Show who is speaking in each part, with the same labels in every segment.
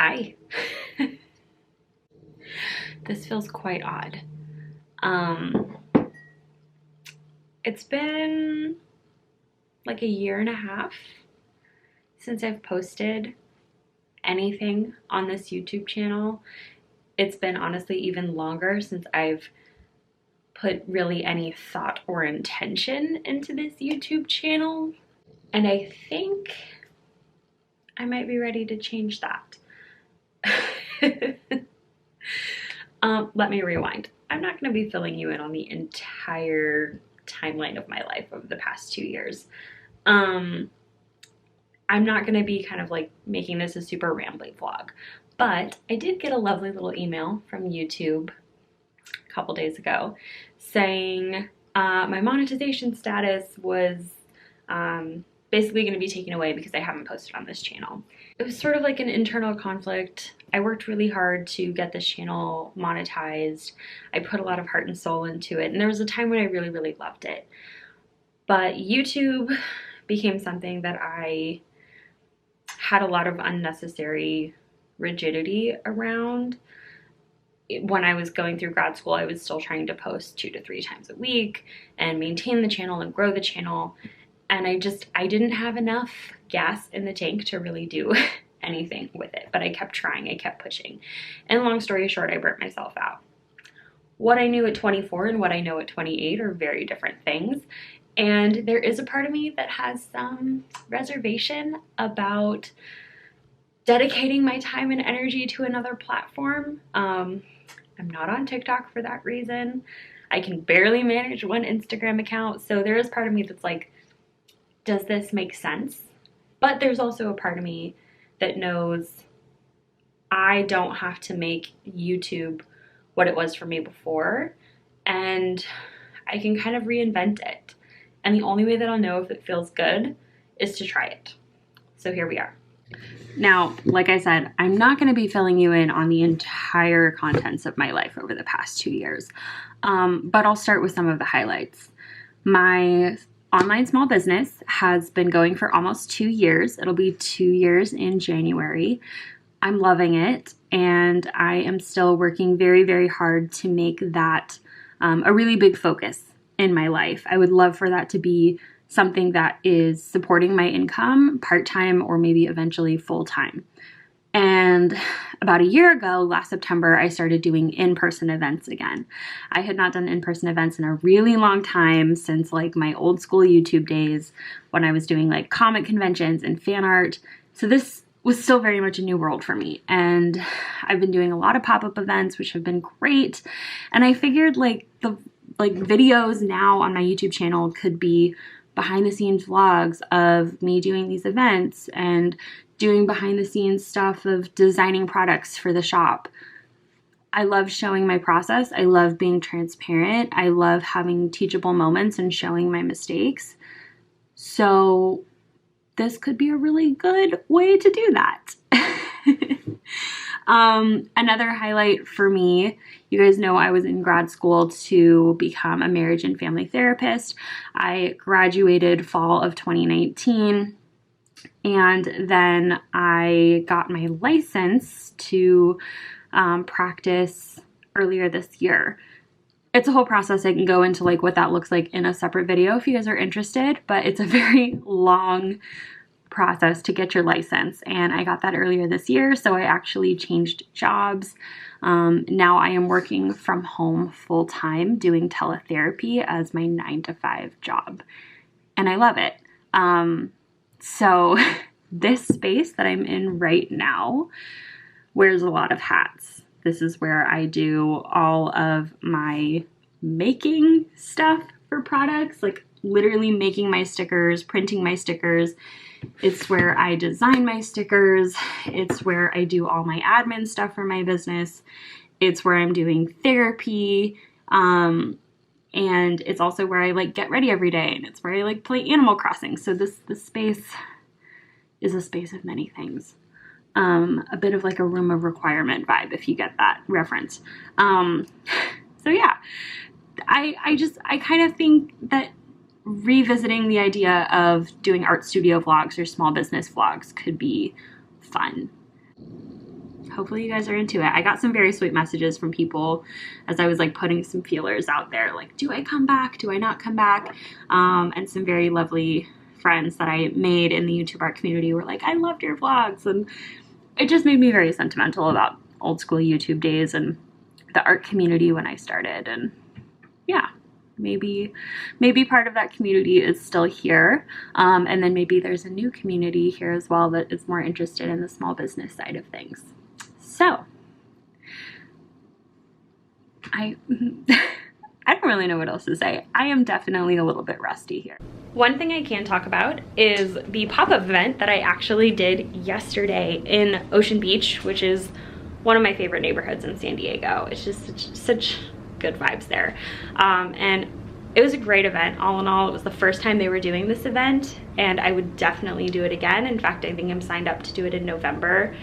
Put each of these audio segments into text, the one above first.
Speaker 1: Hi. This feels quite odd. It's been like a year and a half since I've posted anything on this YouTube channel. It's been honestly even longer since I've put really any thought or intention into this YouTube channel. And I think I might be ready to change that. Let me rewind. I'm not going to be filling you in on the entire timeline of my life over the past 2 years. I'm not going to be kind of like making this a super rambly vlog, but I did get a lovely little email from YouTube a couple days ago saying my monetization status was basically going to be taken away because I haven't posted on this channel. It was sort of like an internal conflict. I worked really hard to get this channel monetized. I put a lot of heart and soul into it, and there was a time when I really, really loved it. But YouTube became something that I had a lot of unnecessary rigidity around. When I was going through grad school, I was still trying to post 2 to 3 times a week and maintain the channel and grow the channel. And I didn't have enough gas in the tank to really do anything with it, but I kept trying, I kept pushing. And long story short, I burnt myself out. What I knew at 24 and what I know at 28 are very different things. And there is a part of me that has some reservation about dedicating my time and energy to another platform. I'm not on TikTok for that reason. I can barely manage one Instagram account. So there is part of me that's like, does this make sense? But there's also a part of me that knows I don't have to make YouTube what it was for me before, and I can kind of reinvent it. And the only way that I'll know if it feels good is to try it. So here we are. Now, like I said, I'm not going to be filling you in on the entire contents of my life over the past 2 years, but I'll start with some of the highlights. My online small business has been going for almost 2 years. It'll be 2 years in January. I'm loving it, and I am still working very, very hard to make that a really big focus in my life. I would love for that to be something that is supporting my income part-time or maybe eventually full-time. And about a year ago, last September, I started doing in-person events again. I had not done in-person events in a really long time, since like my old school YouTube days when I was doing like comic conventions and fan art. So this was still very much a new world for me. And I've been doing a lot of pop-up events, which have been great. And I figured like the videos now on my YouTube channel could be behind the scenes vlogs of me doing these events and doing behind the scenes stuff of designing products for the shop. I love showing my process. I love being transparent. I love having teachable moments and showing my mistakes. So this could be a really good way to do that. Another highlight for me, you guys know I was in grad school to become a marriage and family therapist. I graduated fall of 2019. And then I got my license to practice earlier this year. It's a whole process. I can go into like what that looks like in a separate video if you guys are interested, but it's a very long process to get your license. And I got that earlier this year, so I actually changed jobs. Now I am working from home full time doing teletherapy as my 9-to-5 job. And I love it. So this space that I'm in right now wears a lot of hats. This is where I do all of my making stuff for products, like literally making my stickers, printing my stickers. It's where I design my stickers. It's where I do all my admin stuff for my business. It's where I'm doing therapy. And it's also where I like get ready every day, and it's where I like play Animal Crossing. So this space is a space of many things. A bit of like a room of requirement vibe, if you get that reference. So yeah, I kind of think that revisiting the idea of doing art studio vlogs or small business vlogs could be fun. hopefully you guys are into it. I got some very sweet messages from people as I was like putting some feelers out there, like, do I come back? Do I not come back? And some very lovely friends that I made in the YouTube art community were like, I loved your vlogs. And it just made me very sentimental about old school YouTube days and the art community when I started. And yeah, maybe part of that community is still here. And then maybe there's a new community here as well that is more interested in the small business side of things. So I don't really know what else to say. I am definitely a little bit rusty here. One thing I can talk about is the pop-up event that I actually did yesterday in Ocean Beach, which is one of my favorite neighborhoods in San Diego. It's just such good vibes there. And it was a great event. All in all, it was the first time they were doing this event, and I would definitely do it again. In fact, I think I'm signed up to do it in November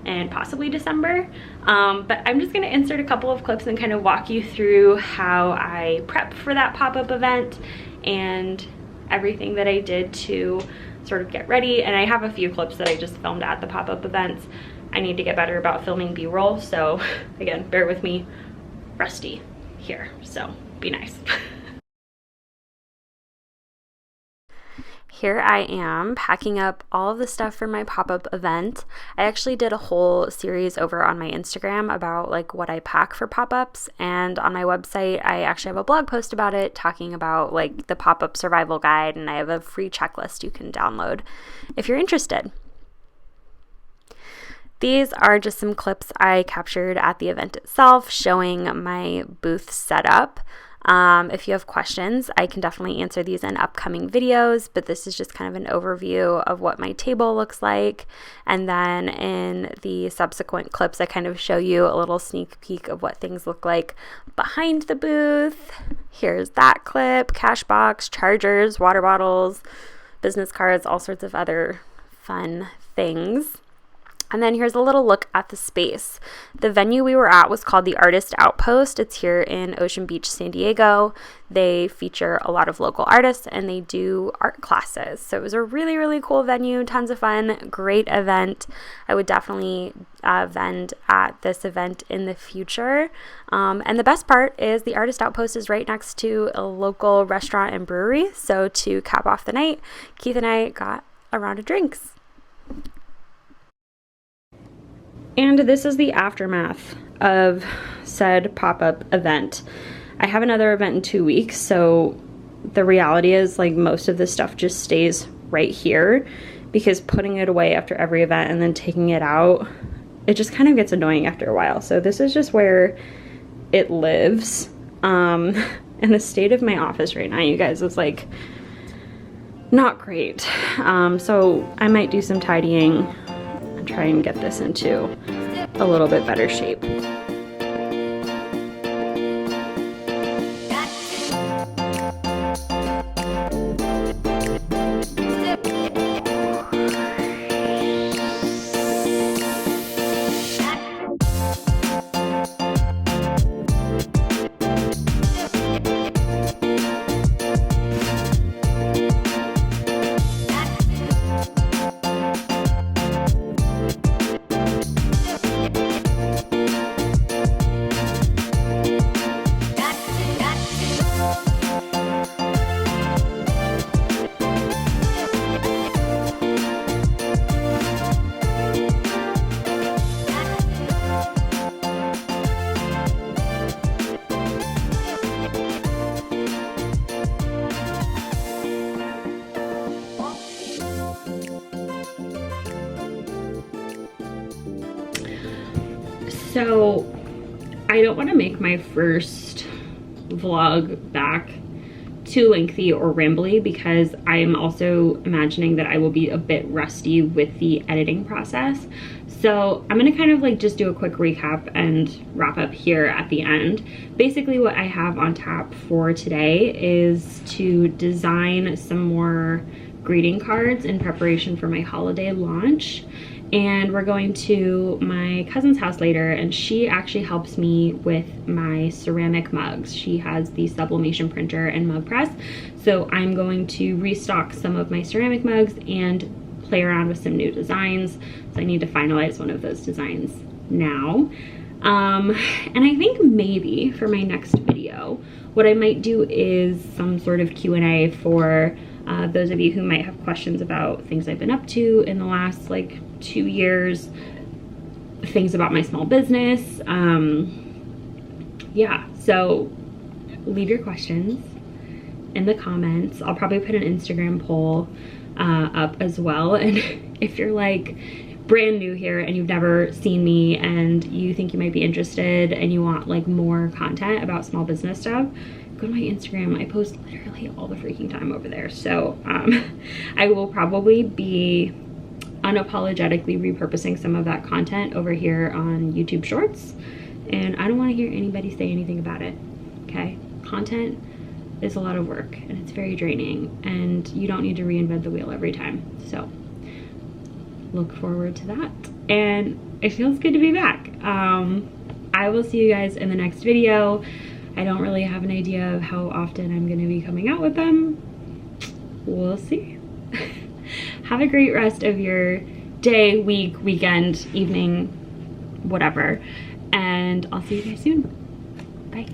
Speaker 1: and possibly December. But I'm just gonna insert a couple of clips and kind of walk you through how I prep for that pop-up event and everything that I did to sort of get ready. And I have a few clips that I just filmed at the pop-up events. I need to get better about filming B-roll, so again, bear with me, rusty here, so be nice. Here I am packing up all of the stuff for my pop-up event. I actually did a whole series over on my Instagram about like what I pack for pop-ups, and on my website I actually have a blog post about it talking about like the pop-up survival guide, and I have a free checklist you can download if you're interested. These are just some clips I captured at the event itself showing my booth setup. If you have questions, I can definitely answer these in upcoming videos, but this is just kind of an overview of what my table looks like. And then in the subsequent clips, I kind of show you a little sneak peek of what things look like behind the booth. Here's that clip, cash box, chargers, water bottles, business cards, all sorts of other fun things. And then here's a little look at the space. The venue we were at was called the Artist Outpost. It's here in Ocean Beach, San Diego. They feature a lot of local artists and they do art classes. So it was a really, really cool venue, tons of fun, great event. I would definitely vend at this event in the future. And the best part is the Artist Outpost is right next to a local restaurant and brewery. So to cap off the night, Keith and I got a round of drinks. And this is the aftermath of said pop-up event. I have another event in 2 weeks, so the reality is like most of this stuff just stays right here, because putting it away after every event and then taking it out, it just kind of gets annoying after a while. So this is just where it lives. And the state of my office right now, you guys, is like not great. So I might do some tidying and try and get this into a little bit better shape. So I don't want to make my first vlog back too lengthy or rambly, because I am also imagining that I will be a bit rusty with the editing process. So I'm gonna kind of like just do a quick recap and wrap up here at the end. Basically what I have on tap for today is to design some more greeting cards in preparation for my holiday launch. And we're going to my cousin's house later, and she actually helps me with my ceramic mugs. She has the sublimation printer and mug press. So I'm going to restock some of my ceramic mugs and play around with some new designs. So I need to finalize one of those designs now. And I think maybe for my next video, what I might do is some sort of Q&A for those of you who might have questions about things I've been up to in the last like 2 years, things about my small business. Yeah, so leave your questions in the comments. I'll probably put an Instagram poll up as well. And if you're like brand new here and you've never seen me and you think you might be interested and you want like more content about small business stuff, go to my Instagram. I post literally all the freaking time over there. So I will probably be unapologetically repurposing some of that content over here on YouTube Shorts. And I don't want to hear anybody say anything about it, okay? Content is a lot of work and it's very draining, and you don't need to reinvent the wheel every time. So look forward to that, and it feels good to be back. I will see you guys in the next video. I don't really have an idea of how often I'm going to be coming out with them. We'll see. Have a great rest of your day, week, weekend, evening, whatever, and I'll see you guys soon. Bye.